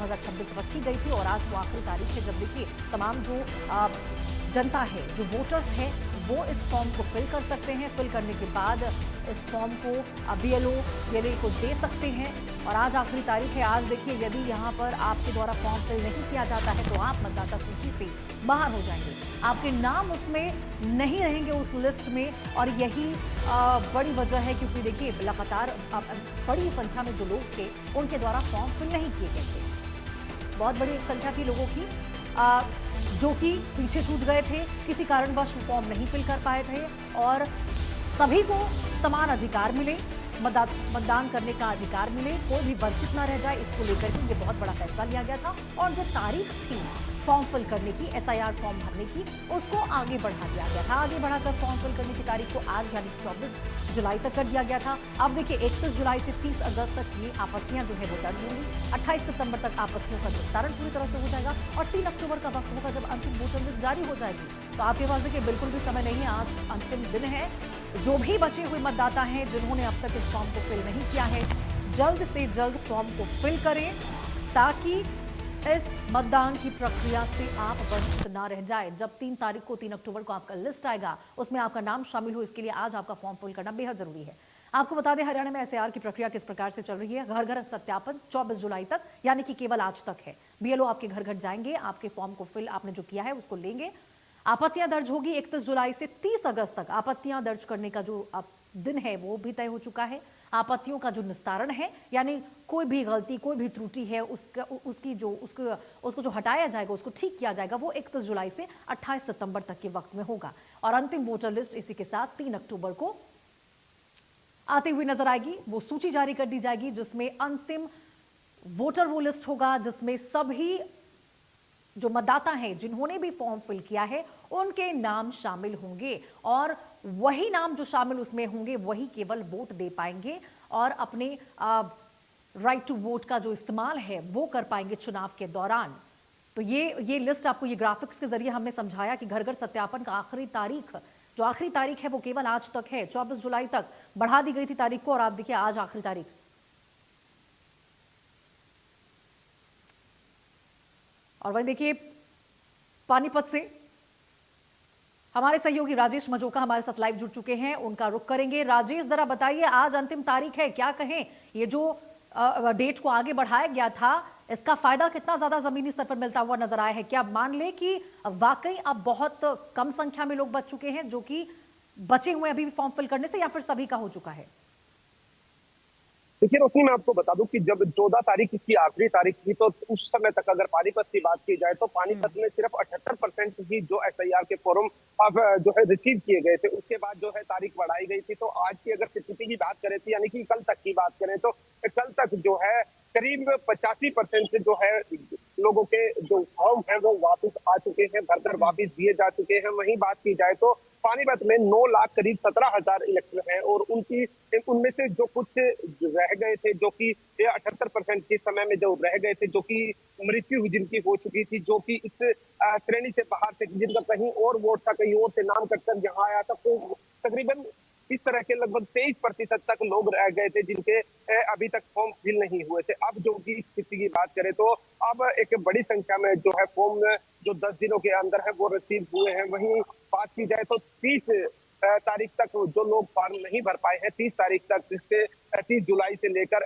2026 रखी गई थी और आज वो आखिरी तारीख है जब देखिए तमाम जो जनता है, जो वोटर्स हैं, वो इस फॉर्म को फिल कर सकते हैं। फिल करने के बाद इस फॉर्म को बीएलओ को दे सकते हैं और आज आखिरी तारीख है। आज देखिए यदि यहाँ पर आपके द्वारा फॉर्म फिल नहीं किया जाता है तो आप मतदाता सूची से बाहर हो जाएंगे, आपके नाम उसमें नहीं रहेंगे उस लिस्ट में। और यही बड़ी वजह है क्योंकि देखिए लगातार बड़ी संख्या में जो लोग थे उनके द्वारा फॉर्म फिल नहीं किए गए थे। बहुत बड़ी एक संख्या थी लोगों की जो कि पीछे छूट गए थे, किसी कारणवश फॉर्म नहीं फिल कर पाए थे और सभी को समान अधिकार मिले, मतदान करने का अधिकार मिले, कोई भी वंचित ना रह जाए। इसको लेकर के ये बहुत बड़ा फैसला लिया गया था और जो तारीख थी फॉर्म फिल करने की, एसआईआर फॉर्म भरने की, उसको आगे बढ़ा दिया गया था। आगे बढ़ाकर फॉर्म फिल करने की तारीख को आज यानी 24 जुलाई तक कर दिया गया था। अब देखिए 31 जुलाई से 30 अगस्त तक ये आपत्तियां जो है वो दर्ज होंगी। 28 सितंबर तक आपत्तियों का निस्तारण पूरी तरह से हो जाएगा और 3 अक्टूबर का वक्त होगा जब अंतिम वोटर लिस्ट जारी हो जाएगी। तो आपके पास देखिए बिल्कुल भी समय नहीं है, आज अंतिम दिन है। जो भी बचे हुए मतदाता हैं जिन्होंने अब तक इस फॉर्म को फिल नहीं किया है, जल्द से जल्द फॉर्म को फिल करें ताकि इस मतदान की प्रक्रिया से आप वंचित ना रह जाए। जब 3 तारीख को 3 अक्टूबर को आपका लिस्ट आएगा उसमें आपका नाम शामिल हो, इसके लिए आज आपका फॉर्म फिल करना बेहद जरूरी है। आपको बता दें हरियाणा में एसआईआर की प्रक्रिया किस प्रकार से चल रही है। घर घर सत्यापन 24 जुलाई तक यानी कि केवल आज तक है। बीएलओ आपके घर घर जाएंगे, आपके फॉर्म को फिल आपने जो किया है उसको लेंगे। आपत्तियां दर्ज होगी 31 जुलाई से 30 अगस्त तक। आपत्तियां दर्ज करने का जो दिन है वो भी तय हो चुका है। आपत्तियों का जो निस्तारण है यानी कोई भी गलती, कोई भी त्रुटि है उसको जो हटाया जाएगा, उसको ठीक किया जाएगा, वो 31 जुलाई से 28 सितंबर तक के वक्त में होगा। और अंतिम वोटर लिस्ट इसी के साथ 3 अक्टूबर को आते हुए नजर आएगी। वो सूची जारी कर दी जाएगी जिसमें अंतिम वोटर वो लिस्ट होगा जिसमें सभी जो मतदाता हैं जिन्होंने भी फॉर्म फिल किया है उनके नाम शामिल होंगे और वही नाम जो शामिल उसमें होंगे वही केवल वोट दे पाएंगे और अपने राइट टू वोट का जो इस्तेमाल है वो कर पाएंगे चुनाव के दौरान। तो ये लिस्ट आपको ये ग्राफिक्स के जरिए हमने समझाया कि घर घर सत्यापन का आखिरी तारीख है वो केवल आज तक है। 24 जुलाई तक बढ़ा दी गई थी तारीख को और आप देखिए आज आखिरी तारीख। और वहीं देखिए पानीपत से हमारे सहयोगी राजेश मजोका हमारे साथ लाइव जुड़ चुके हैं, उनका रुख करेंगे। राजेश जरा बताइए, आज अंतिम तारीख है, क्या कहें, ये जो डेट को आगे बढ़ाया गया था इसका फायदा कितना ज्यादा जमीनी स्तर पर मिलता हुआ नजर आया है? क्या मान ले कि वाकई अब बहुत कम संख्या में लोग बच चुके हैं जो कि बचे हुए अभी भी फॉर्म फिल करने से, या फिर सभी का हो चुका है? देखिए रोशनी, मैं आपको बता दूं कि जब 14 तारीख इसकी आखिरी तारीख थी तो उस समय तक अगर पानीपत की बात की जाए तो पानीपत में सिर्फ 78% ही जो एसआईआर के फॉर्म अब जो है रिसीव किए गए थे। उसके बाद जो है तारीख बढ़ाई गई थी। तो आज की अगर स्थिति की बात करें तो यानी कि कल तक की बात करें तो कल तक जो है करीब 85% जो है लोगों के जो फॉर्म है वो वापस आ चुके हैं, घर घर वापस दिए जा चुके हैं। वहीं बात की जाए तो पानीपत में 9 लाख करीब 17,000 इलेक्टर हैं और उनमें से जो कुछ रह गए थे, जो कि 78% के समय में जो रह गए थे, जो कि मृत्यु जिनकी हो चुकी थी, जो कि इस श्रेणी से बाहर थे, जिनका कहीं और वोट था, कहीं और से नाम कटकर यहाँ आया था, तो तकरीबन इस तरह के लगभग 23% तक लोग रह गए थे जिनके अभी तक फॉर्म फिल नहीं हुए थे। अब जो की स्थिति की बात करें तो अब एक बड़ी संख्या में जो है फॉर्म जो 10 दिनों के अंदर है वो रिसीव हुए हैं। वहीं बात की जाए तो 30 तारीख तक जो लोग फॉर्म नहीं भर पाए हैं, 30 तारीख तक, जिससे 30 जुलाई से लेकर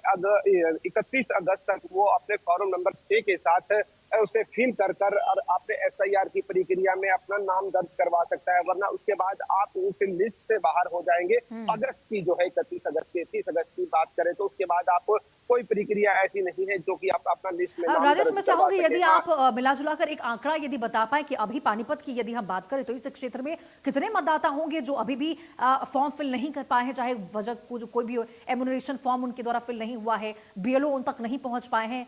31 अगस्त तक वो अपने फॉर्म नंबर 6 के साथ उसे फिल कर और अपने एसआईआर की प्रक्रिया में अपना नाम दर्ज करवा सकता है, वरना उसके बाद आप उस लिस्ट से बाहर हो जाएंगे। अगस्त की जो है 31 अगस्त की 30 अगस्त की बात करें तो उसके बाद आप कोई प्रक्रिया ऐसी नहीं है जो कि आप अपना लिस्ट में राजेश, मैं चाहूंगी यदि आप मिला जुलाकर एक आंकड़ा यदि बता पाए कि अभी पानीपत की यदि हम बात करें तो इस क्षेत्र में कितने मतदाता होंगे जो अभी भी फॉर्म फिल नहीं कर पाए हैं, चाहे वजह कोई भी एम्यूनरेशन फॉर्म उनके द्वारा फिल नहीं हुआ है, बीएलओ उन तक नहीं पहुंच पाए हैं?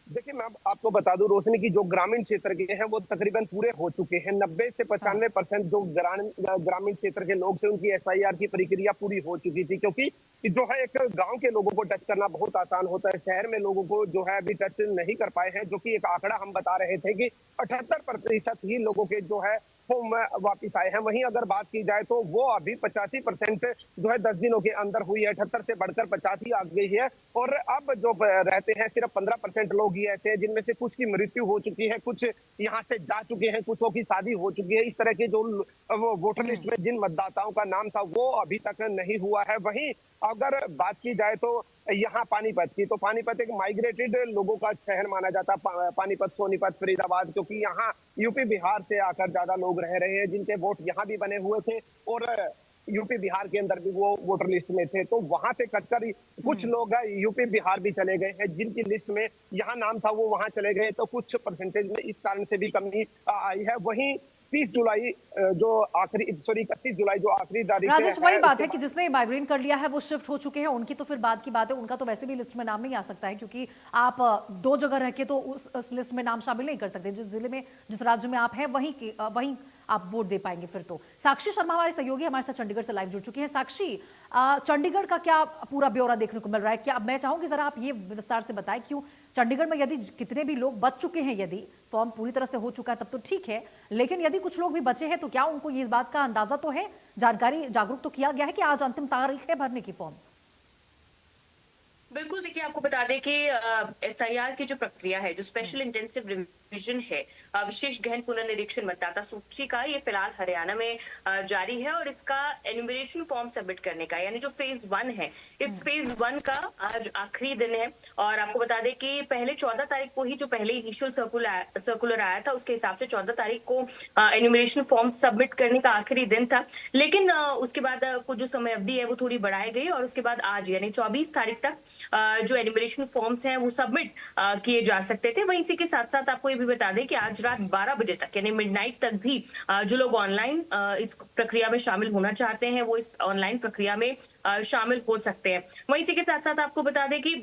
देखिए, मैं आपको बता दूं रोशनी की जो ग्रामीण क्षेत्र के हैं वो तकरीबन पूरे हो चुके हैं। 90 से 95% जो ग्रामीण क्षेत्र के लोग थे उनकी एसआईआर की प्रक्रिया पूरी हो चुकी थी, क्योंकि जो है एक गांव के लोगों को टच करना बहुत आसान होता है, शहर में लोगों को जो है अभी टच नहीं कर पाए हैं। जो कि एक आंकड़ा हम बता रहे थे कि 78% ही लोगों के जो है फॉर्म वापिस आए हैं। वहीं अगर बात की जाए तो वो अभी 85% जो है 10 दिनों के अंदर हुई है, 78 से बढ़कर 85 आ गई है। और अब जो रहते हैं सिर्फ 15% लोग ही ऐसे हैं जिनमें से कुछ की मृत्यु हो चुकी है, कुछ यहाँ से जा चुके हैं, कुछों की शादी हो चुकी है। इस तरह के जो वो वोटर लिस्ट में जिन मतदाताओं का नाम था वो अभी तक नहीं हुआ है। वहीं अगर बात की जाए तो यहाँ पानीपत की, तो पानीपत एक माइग्रेटेड लोगों का शहर माना जाता है, पानीपत, सोनीपत, फरीदाबाद, क्योंकि यहाँ यूपी बिहार से आकर ज्यादा लोग रह रहे हैं जिनके वोट यहाँ भी बने हुए थे और यूपी बिहार के अंदर भी वो वोटर लिस्ट में थे। तो वहां से कटकर कुछ लोग यूपी बिहार भी चले गए हैं, जिनकी लिस्ट में यहाँ नाम था वो वहां चले गए, तो कुछ परसेंटेज में इस कारण से भी कमी आई है। वहीं 30 जुलाई जो आखिरी 31 जुलाई जो आखिरी तारीख राजेश, वही बात है उसके कि जिसने माइग्रेट कर लिया है वो शिफ्ट हो चुके हैं, उनकी तो फिर बाद की बात है, उनका तो वैसे भी लिस्ट में नाम नहीं आ सकता है, क्योंकि आप दो जगह रह के तो उस लिस्ट में नाम शामिल नहीं कर सकते। जिस जिले में, जिस राज्य में आप हैं वहीं आप वोट दे पाएंगे फिर तो। साक्षी शर्मा हमारे सहयोगी हमारे साथ चंडीगढ़ से लाइव जुड़ चुकी है। साक्षी, चंडीगढ़ का क्या पूरा ब्यौरा देखने को मिल रहा है? क्या मैं चाहूंगी जरा आप ये विस्तार से बताएं, क्यों चंडीगढ़ में यदि कितने भी लोग बच चुके हैं, यदि फॉर्म पूरी तरह से हो चुका है तब तो ठीक है, लेकिन यदि कुछ लोग भी बचे हैं तो क्या उनको ये इस बात का अंदाजा तो है, जानकारी, जागरूक तो किया गया है कि आज अंतिम तारीख है भरने की फॉर्म? बिल्कुल, देखिए आपको बता दें कि एसआईआर की जो प्रक्रिया है, जो स्पेशल इंटेंसिव रिवीजन है, विशेष गहन पुनर्निरीक्षण मतदाता सूची का, ये फिलहाल हरियाणा में जारी है और इसका एन्यूमरेशन फॉर्म सबमिट करने का, यानी जो फेज 1 है, इस फेज 1 का आज आखिरी दिन है। और आपको बता दें कि पहले 14 तारीख को ही जो पहले इनिशियल सर्कुलर आया था उसके हिसाब से 14 तारीख को एन्यूमरेशन फॉर्म सबमिट करने का आखिरी दिन था, लेकिन उसके बाद कुछ जो समय अवधि है वो थोड़ी बढ़ाई गई और उसके बाद आज यानी 24 तारीख तक जो एन्यूमरेशन फॉर्म्स हैं वो सबमिट किए जा सकते थे। वहीं इसी के साथ साथ आपको ये भी बता दें कि आज रात 12 बजे तक यानी मिडनाइट तक भी जो लोग ऑनलाइन इस प्रक्रिया में शामिल होना चाहते हैं वो इस ऑनलाइन प्रक्रिया में शामिल हो सकते हैं। वहीं इसी के साथ साथ आपको बता दें कि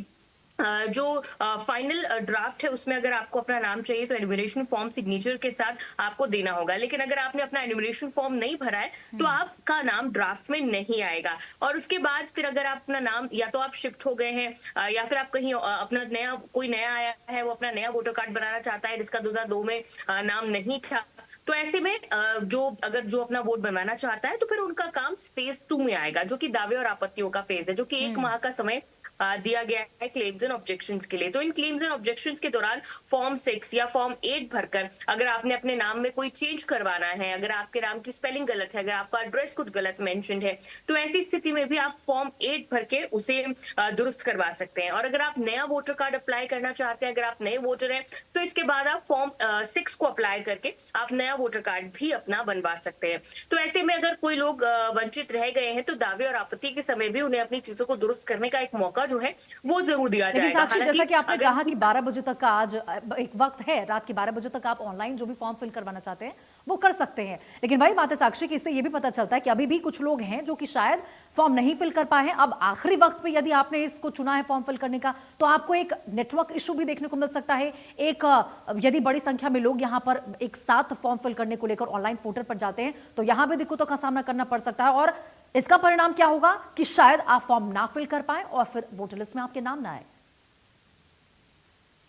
जो फाइनल ड्राफ्ट है उसमें अगर आपको अपना नाम चाहिए तो एन्यूमरेशन फॉर्म सिग्नेचर के साथ आपको देना होगा, लेकिन अगर आपने अपना एन्यूमरेशन फॉर्म नहीं भरा है तो आपका नाम ड्राफ्ट में नहीं आएगा। और उसके बाद फिर अगर आप अपना नाम, या तो आप शिफ्ट हो गए हैं या फिर आप कहीं अपना कोई नया आया है, वो अपना नया वोटर कार्ड बनाना चाहता है जिसका 2002 में नाम नहीं था, तो ऐसे में जो अपना वोट बनवाना चाहता है तो फिर उनका काम फेज 2 में आएगा, जो कि दावे और आपत्तियों का फेज है, जो कि 1 माह का समय दिया गया है क्लेम्स एंड ऑब्जेक्शंस के लिए। तो इन क्लेम्स एंड ऑब्जेक्शंस के दौरान फॉर्म 6 या फॉर्म 8 भरकर अगर आपने अपने नाम में कोई चेंज करवाना है, अगर आपके नाम की स्पेलिंग गलत है, अगर आपका एड्रेस कुछ गलत मेंशन्ड है, तो ऐसी स्थिति में भी आप फॉर्म 8 भर के उसे दुरुस्त करवा सकते हैं। और अगर आप नया वोटर कार्ड अप्लाई करना चाहते हैं, अगर आप नए वोटर हैं, तो इसके बाद आप फॉर्म 6 को अप्लाई करके आप नया वोटर कार्ड भी अपना बनवा सकते हैं। तो ऐसे में अगर कोई लोग वंचित रह गए हैं तो दावे और आपत्ति के समय भी उन्हें अपनी चीजों को दुरुस्त करने का एक मौका जो है वो जरूर दिया जाएगा। साक्षी, जैसा कि आपने कहा कि 12 बजे तक का आज एक वक्त है, रात के 12 बजे तक आप ऑनलाइन जो भी फॉर्म फिल करवाना चाहते हैं वो कर सकते हैं, लेकिन भाई बात है साक्षी कि इससे ये भी पता चलता है कि अभी भी कुछ लोग हैं जो कि शायद फॉर्म नहीं फिल कर पाए हैं। अब आखिरी वक्त पे यदि आपने इसको चुना है फॉर्म फिल करने का, तो आपको एक नेटवर्क इशू भी देखने को मिल सकता है। यदि बड़ी संख्या में लोग यहाँ पर एक साथ फॉर्म फिल करने को लेकर ऑनलाइन पोर्टल पर जाते हैं तो यहाँ भी दिक्कतों का सामना करना पड़ सकता है, और इसका परिणाम क्या होगा कि शायद आप फॉर्म ना फिल कर पाए और फिर वोटर लिस्ट में आपके नाम ना आए।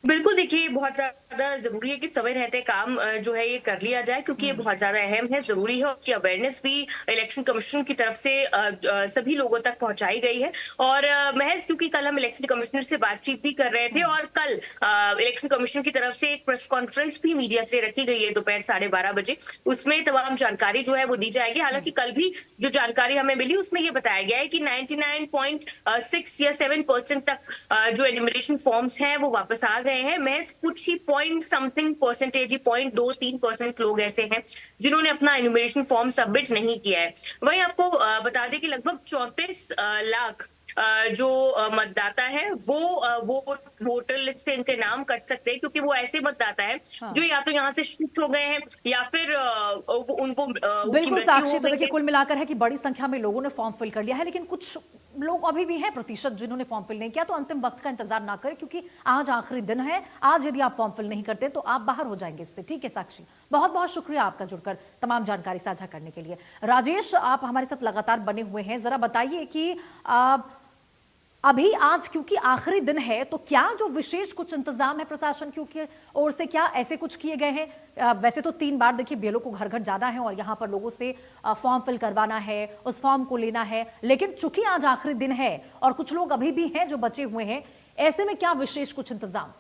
बिल्कुल, देखिए बहुत ज्यादा जरूरी है कि समय रहते काम जो है ये कर लिया जाए, क्योंकि ये बहुत ज्यादा अहम है, जरूरी है। उसकी अवेयरनेस भी इलेक्शन कमीशन की तरफ से सभी लोगों तक पहुंचाई गई है। और महज क्योंकि कल हम इलेक्शन कमिश्नर से बातचीत भी कर रहे थे और कल इलेक्शन कमीशन की तरफ से एक प्रेस कॉन्फ्रेंस भी मीडिया से रखी गई है दोपहर 12:30 बजे, उसमें तमाम जानकारी जो है वो दी जाएगी। हालांकि कल भी जो जानकारी हमें मिली उसमें ये बताया गया है कि 99.6 या 7% तक जो एन्यूमरेशन फॉर्म्स हैं वो वापस आ गए हैं। महज कुछ ही पॉइंट समथिंग परसेंटेज ही 0.23% लोग ऐसे हैं जिन्होंने अपना एन्यूमरेशन फॉर्म सबमिट नहीं किया है। वहीं आपको बता दें कि लगभग 34 लाख जो मतदाता है वो वोटर लिस्ट से इनके नाम कट सकते हैं, क्योंकि वो ऐसे मतदाता है जो या तो यहाँ से शिफ्ट हो गए हैं या फिर उनको बिल्कुल साक्षी, तो देखिए कुल मिलाकर है कि बड़ी संख्या में लोगों ने फॉर्म फिल कर लिया है, लेकिन कुछ लोग अभी भी हैं प्रतिशत जिन्होंने फॉर्म फिल नहीं किया। तो अंतिम वक्त का इंतजार ना करें, क्योंकि आज आखिरी दिन है। आज यदि आप फॉर्म फिल नहीं करते तो आप बाहर हो जाएंगे इससे। ठीक है साक्षी, बहुत बहुत शुक्रिया आपका जुड़कर तमाम जानकारी साझा करने के लिए। राजेश, आप हमारे साथ लगातार बने हुए हैं, जरा बताइए कि अभी आज क्योंकि आखिरी दिन है, तो क्या जो विशेष कुछ इंतजाम है प्रशासन की ओर से, क्या ऐसे कुछ किए गए हैं? वैसे तो 3 बार देखिए बीएलओ को घर घर जाना है और यहाँ पर लोगों से फॉर्म फिल करवाना है, उस फॉर्म को लेना है, लेकिन चूंकि आज आखिरी दिन है और कुछ लोग अभी भी हैं जो बचे हुए हैं, ऐसे में क्या विशेष कुछ इंतजाम?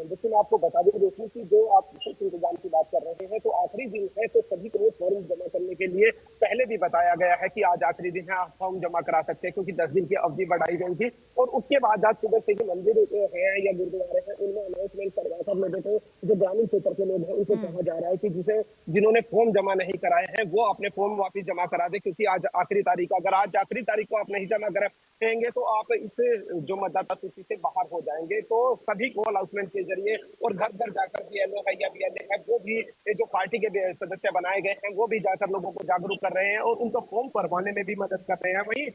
देखिए मैं आपको बता दूं रोशनी की, जो आप विशेष इंतजाम की बात कर रहे हैं, तो आखिरी दिन है तो सभी को फॉर्म जमा करने के लिए पहले भी बताया गया है कि आज आखिरी दिन है, आप फॉर्म जमा करा सकते हैं, क्योंकि 10 दिन की अवधि बढ़ाई गई थी। और उसके बाद आज सुबह से ही मंदिर है या गुरुद्वारे हैं, उनमें अनाउंसमेंट करवाकर लोगों को, जो ग्रामीण क्षेत्र के लोग हैं, उनको कहा जा रहा है कि जिन्होंने फॉर्म जमा नहीं कराए हैं वो अपने फॉर्म वापिस जमा करा दे, क्योंकि आज आखिरी तारीख, अगर आज आखिरी तारीख को आप नहीं जमा कराएंगे तो आप इस जो मतदाता सूची से बाहर हो जाएंगे। तो सभी को अनाउंसमेंट के जरिए और घर घर जाकर बीएलओ है या बीएलए है, वो भी जो पार्टी के सदस्य बनाए गए हैं, वो भी जाकर लोगों को जागरूक कर रहे हैं और उनको फॉर्म भरवाने में भी मदद कर रहे हैं। वहीं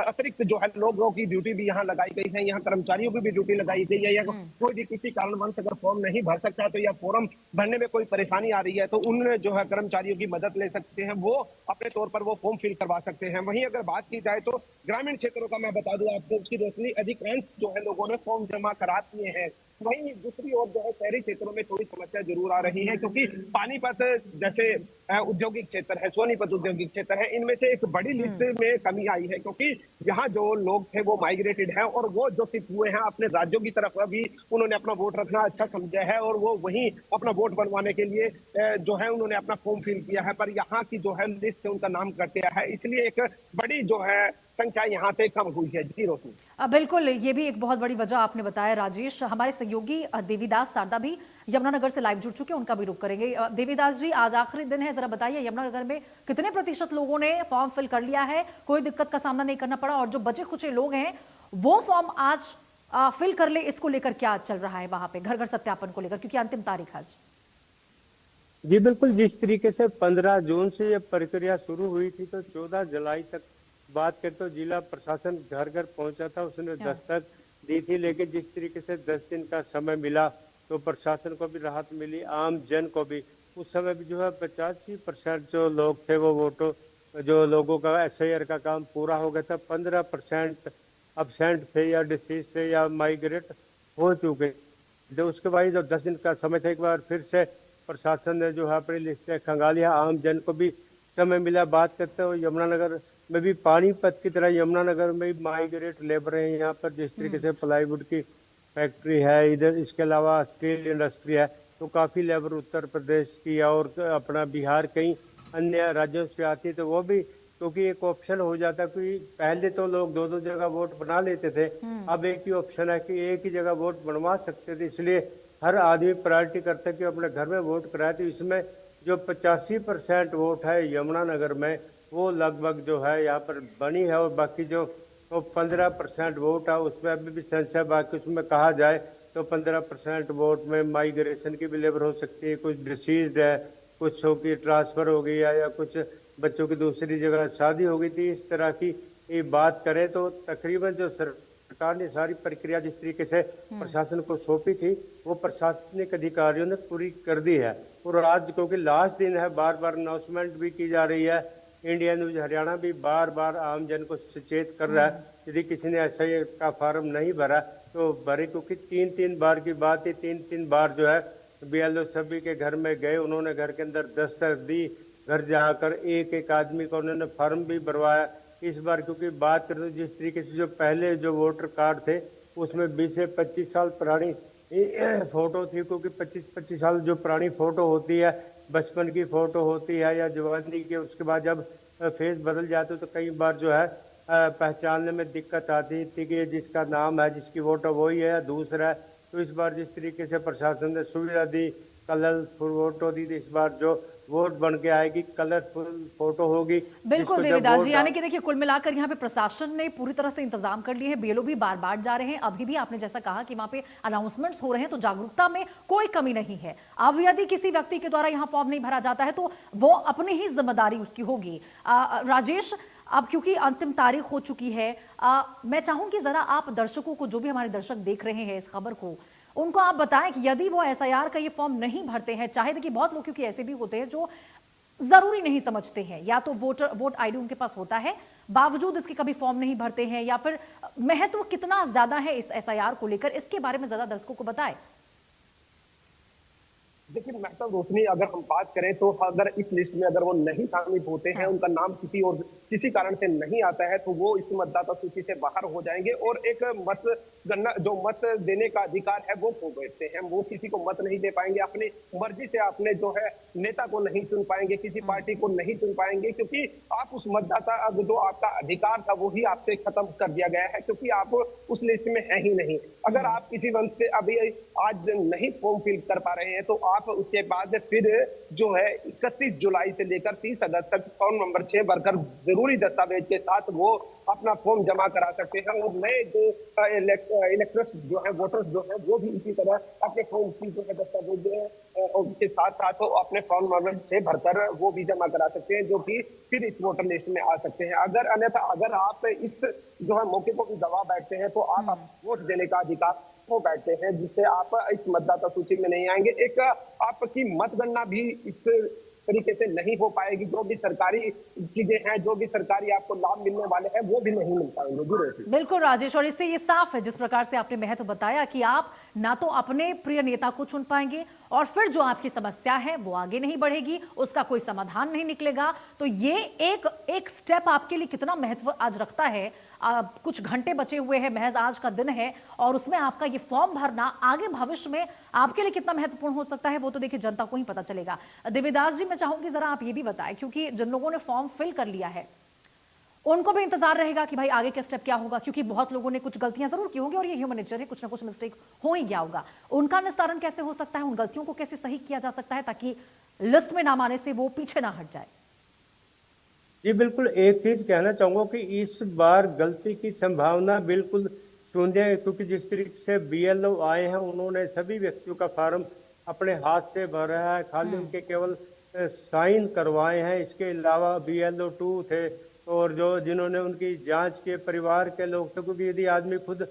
अतिरिक्त जो है लोगों की ड्यूटी भी यहाँ लगाई गई है, यहाँ कर्मचारियों की भी ड्यूटी लगाई गई है। या कोई भी किसी कारणवश अगर फॉर्म नहीं भर सकता तो या फॉर्म भरने में कोई परेशानी आ रही है तो उन जो है कर्मचारियों की मदद ले सकते हैं, वो अपने तौर पर वो फॉर्म फिल करवा सकते हैं। वहीं अगर बात की जाए तो ग्रामीण क्षेत्रों का मैं बता दूं आपको, उसकी रोशनी अधिकांश जो है लोगों ने फॉर्म जमा करा दिए हैं। वहीं दूसरी ओर जो है शहरी क्षेत्रों में थोड़ी समस्या जरूर आ रही है, क्योंकि पानीपत जैसे औद्योगिक क्षेत्र है, सोनीपत औद्योगिक क्षेत्र है, इनमें से एक बड़ी लिस्ट में कमी आई है, क्योंकि यहाँ जो लोग थे वो माइग्रेटेड हैं और वो जो शिफ्ट हुए हैं अपने राज्यों की तरफ, अभी उन्होंने अपना वोट रखना अच्छा समझा है और वो वहीं अपना वोट बनवाने के लिए जो है उन्होंने अपना फॉर्म फिल किया है, पर यहाँ की जो है लिस्ट से उनका नाम कट गया है, इसलिए एक बड़ी जो है संख्या यहाँ से कम हुई है। जी रोशनी। बिल्कुल, ये भी एक बहुत बड़ी वजह आपने बताया राजेश। हमारे सहयोगी देवीदास सारदा भी यमुनानगर से लाइव जुड़ चुके हैं, उनका भी रुख करेंगे। देवीदास जी, आज आखिरी दिन है, जरा बताइए यमुनानगर में कितने प्रतिशत लोगों ने फॉर्म फिल कर लिया है, कोई दिक्कत का सामना नहीं करना पड़ा, और जो बचे खुचे लोग हैं वो फॉर्म आज फिल कर ले, इसको लेकर क्या चल रहा है वहां पे घर घर सत्यापन को लेकर, क्योंकि अंतिम तारीख आज? जी बिल्कुल, जिस तरीके से 15 जून से ये प्रक्रिया शुरू हुई थी तो 14 जुलाई तक बात करें तो जिला प्रशासन घर घर पहुंचा था, उसने दस्तक दी थी, लेकिन जिस तरीके से 10 दिन का समय मिला तो प्रशासन को भी राहत मिली, आम जन को भी। उस समय भी जो है 85% जो लोग थे वो वोटों, जो लोगों का एसआईआर का काम पूरा हो गया था, 15% अब्सेंट थे या डिसीज थे या माइग्रेट हो चुके। जो उसके बाद जो 10 दिन का समय था, एक बार फिर से प्रशासन ने जो है अपनी लिस्टें खंगाली है, आम जन को भी समय मिला। बात करते हो यमुनानगर में भी पानीपत की तरह यमुनानगर में भी माइग्रेट लेबर हैं यहाँ पर, जिस तरीके से प्लाईवुड की फैक्ट्री है इधर, इसके अलावा स्टील इंडस्ट्री है, तो काफ़ी लेबर उत्तर प्रदेश की और अपना बिहार कई अन्य राज्यों से आती है, तो वो भी क्योंकि एक ऑप्शन हो जाता है, क्योंकि पहले तो लोग 2-2 जगह वोट बना लेते थे, अब एक ही ऑप्शन है कि एक ही जगह वोट बनवा सकते थे, इसलिए हर आदमी प्रायोरिटी करता है कि अपने घर में वोट कराए। तो इसमें जो 85% वोट है यमुनानगर में वो लगभग जो है यहाँ पर बनी है, और बाकी जो 15% वोट है उसमें अभी भी संशय, बाकी उसमें कहा जाए तो 15% वोट में माइग्रेशन की भी लेबर हो सकती है, कुछ डिसीज है, कुछ की ट्रांसफर हो गई है या कुछ बच्चों की दूसरी जगह शादी हो गई थी। इस तरह की ये बात करें तो तकरीबन जो सरकार ने सारी प्रक्रिया जिस तरीके से प्रशासन को सौंपी थी वो प्रशासनिक अधिकारियों ने पूरी कर दी है। और आज क्योंकि लास्ट दिन है, बार बार अनाउंसमेंट भी की जा रही है, इंडिया न्यूज हरियाणा भी बार बार आम जन को सचेत कर रहा है, यदि किसी ने एसआईआर का फॉर्म नहीं भरा तो भरे, क्योंकि 3-3 बार की बात है, 3-3 बार जो है बीएलओ सभी के घर में गए, उन्होंने घर के अंदर दस्तक दी, घर जाकर एक एक आदमी को उन्होंने फॉर्म भी भरवाया। इस बार क्योंकि बात करें तो जिस तरीके से जो पहले जो वोटर कार्ड थे उसमें 20 से 25 साल पुरानी फोटो थी, क्योंकि 25 साल जो पुरानी फोटो होती है, बचपन की फोटो होती है या जवानी की, उसके बाद जब फेस बदल जाते तो कई बार जो है पहचानने में दिक्कत आती थी कि जिसका नाम है, जिसकी फोटो वही है या दूसरा है। तो इस बार जिस तरीके से प्रशासन ने सुविधा दी, कलरफुल फोटो दी, तो इस बार जो वोट बन के आएगी कलरफुल फोटो होगी। बिल्कुल देवीदास जी, यानी कि देखिए कुल मिलाकर यहाँ पे प्रशासन ने पूरी तरह से इंतजाम कर लिए हैं, बीएलओ भी बार बार जा रहे हैं, अभी भी आपने जैसा कहा कि वहां पे अनाउंसमेंट्स हो रहे हैं, तो जागरूकता में कोई कमी नहीं है। अब यदि किसी व्यक्ति के द्वारा यहाँ फॉर्म नहीं भरा जाता है तो वो अपनी ही जिम्मेदारी उसकी होगी। राजेश, अब क्योंकि अंतिम तारीख हो चुकी है, मैं चाहूंगी जरा आप दर्शकों को, जो भी हमारे दर्शक देख रहे हैं इस खबर को, उनको आप बताएं कि यदि वो एसआईआर का ये फॉर्म नहीं भरते हैं, चाहे देखिए बहुत लोग क्योंकि ऐसे भी होते हैं जो जरूरी नहीं समझते हैं, या तो वोट आईडी उनके पास होता है बावजूद इसके कभी फॉर्म नहीं भरते हैं, या फिर महत्व कितना ज्यादा है इस एसआईआर को लेकर, इसके बारे में ज्यादा दर्शकों को बताएं। देखिए महताब रोशनी, अगर हम बात करें तो अगर इस लिस्ट में अगर वो नहीं शामिल होते हैं, उनका नाम किसी कारण से नहीं आता है, तो वो इस मतदाता सूची से बाहर हो जाएंगे और एक मत गणना जो मत देने का अधिकार है वो खो बैठते हैं। वो किसी को मत नहीं दे पाएंगे, अपनी मर्जी से अपने जो है नेता को नहीं चुन पाएंगे, किसी पार्टी को नहीं चुन पाएंगे, क्योंकि आप उस मतदाता जो आपका अधिकार था वो ही आपसे खत्म कर दिया गया है, क्योंकि आप उस लिस्ट में है ही नहीं। अगर आप किसी वंश से अभी आज नहीं फॉर्म फिल कर पा रहे हैं तो आप उसके बाद फिर जो है 31 जुलाई से लेकर 30 अगस्त तक फॉर्म नंबर 6 भरकर जरूरी दस्तावेज के साथ वो अपना फॉर्म जमा करा सकते हैं। और नए जो इलेक्टर्स जो है, वोटर्स जो है, वो भी इसी तरह अपने फॉर्म की जो है दस्तावेज के साथ साथ अपने फॉर्म नंबर 6 भरकर वो भी जमा करा सकते हैं, जो कि फिर इस वोटर लिस्ट में आ सकते हैं। अगर अन्यथा अगर आप इस जो है मौके को भी दबा बैठते हैं तो आप वोट देने का अधिकार हो बैठते हैं, जिससे आप इस मतदाता सूची में नहीं आएंगे। एक आपकी मतगणना भी इस तरीके से नहीं हो पाएगी, जो भी सरकारी चीजें हैं, जो भी सरकारी आपको लाभ मिलने वाले हैं वो भी नहीं मिल पाएंगे। बिल्कुल राजेश, और इससे ये साफ है जिस प्रकार से आपने महत्व बताया कि आप ना तो अपने प्रिय नेता को चुन पाएंगे और फिर जो आपकी समस्या है वो आगे नहीं बढ़ेगी, उसका कोई समाधान नहीं निकलेगा। तो ये एक स्टेप आपके लिए कितना महत्व आज रखता है। कुछ घंटे बचे हुए हैं, महज आज का दिन है, और उसमें आपका ये फॉर्म भरना आगे भविष्य में आपके लिए कितना महत्वपूर्ण हो सकता है वो तो देखिए जनता को ही पता चलेगा। देवीदास जी, मैं चाहूंगी जरा आप ये भी बताएं, क्योंकि जिन लोगों ने फॉर्म फिल कर लिया है उनको भी इंतजार रहेगा कि भाई आगे का स्टेप क्या होगा, क्योंकि बहुत लोगों ने कुछ गलतियां जरूर की होंगी और ये ह्यूमन नेचर है, कुछ ना कुछ मिस्टेक हो ही गया होगा। उनका निस्तारण कैसे हो सकता है, उन गलतियों को कैसे सही किया जा सकता है ताकि लिस्ट में नाम आने से वो पीछे ना हट जाए। जी बिल्कुल, एक चीज कहना चाहूंगा कि इस बार गलती की संभावना बिल्कुल शून्य है, क्योंकि जिस तरीके से बीएलओ आए हैं उन्होंने सभी व्यक्तियों का फॉर्म अपने हाथ से भरा है, खाली उनके केवल साइन करवाए हैं। इसके अलावा बीएलओ 2 थे और जो जिन्होंने उनकी जांच के परिवार के लोग थे, क्योंकि यदि आदमी खुद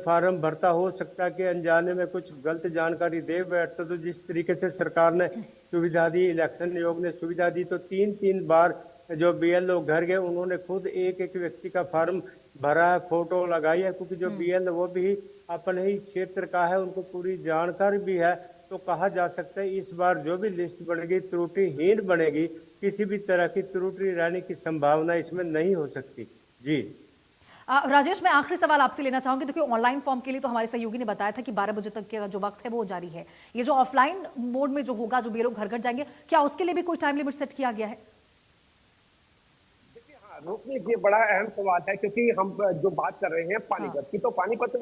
फार्म भरता हो सकता है कि अनजाने में कुछ गलत जानकारी दे बैठता। तो जिस तरीके से सरकार ने सुविधा दी, इलेक्शन आयोग ने सुविधा दी, तो 3-3 बार जो बीएलओ घर गए उन्होंने खुद एक व्यक्ति का फार्म भरा है, फोटो लगाई है, क्योंकि जो बीएलओ वो भी अपने ही क्षेत्र का है, उनको पूरी जानकारी भी है। तो कहा जा सकता है इस बार जो भी लिस्ट बनेगी त्रुटिहीन बनेगी, किसी भी तरह की त्रुटि रहने की संभावना इसमें नहीं हो सकती। जी राजेश, मैं आखिरी सवाल आपसे लेना चाहूंगी। देखिए, ऑनलाइन फॉर्म के लिए तो हमारे सहयोगी ने बताया था कि 12 बजे तक का जो वक्त है वो जारी है। ये जो ऑफलाइन मोड में जो होगा, जो बीएलओ घर घर जाएंगे, क्या उसके लिए भी कोई टाइम लिमिट सेट किया गया है? रोशनी, ये बड़ा अहम सवाल है, क्योंकि हम जो बात कर रहे हैं पानीपत की, तो पानीपत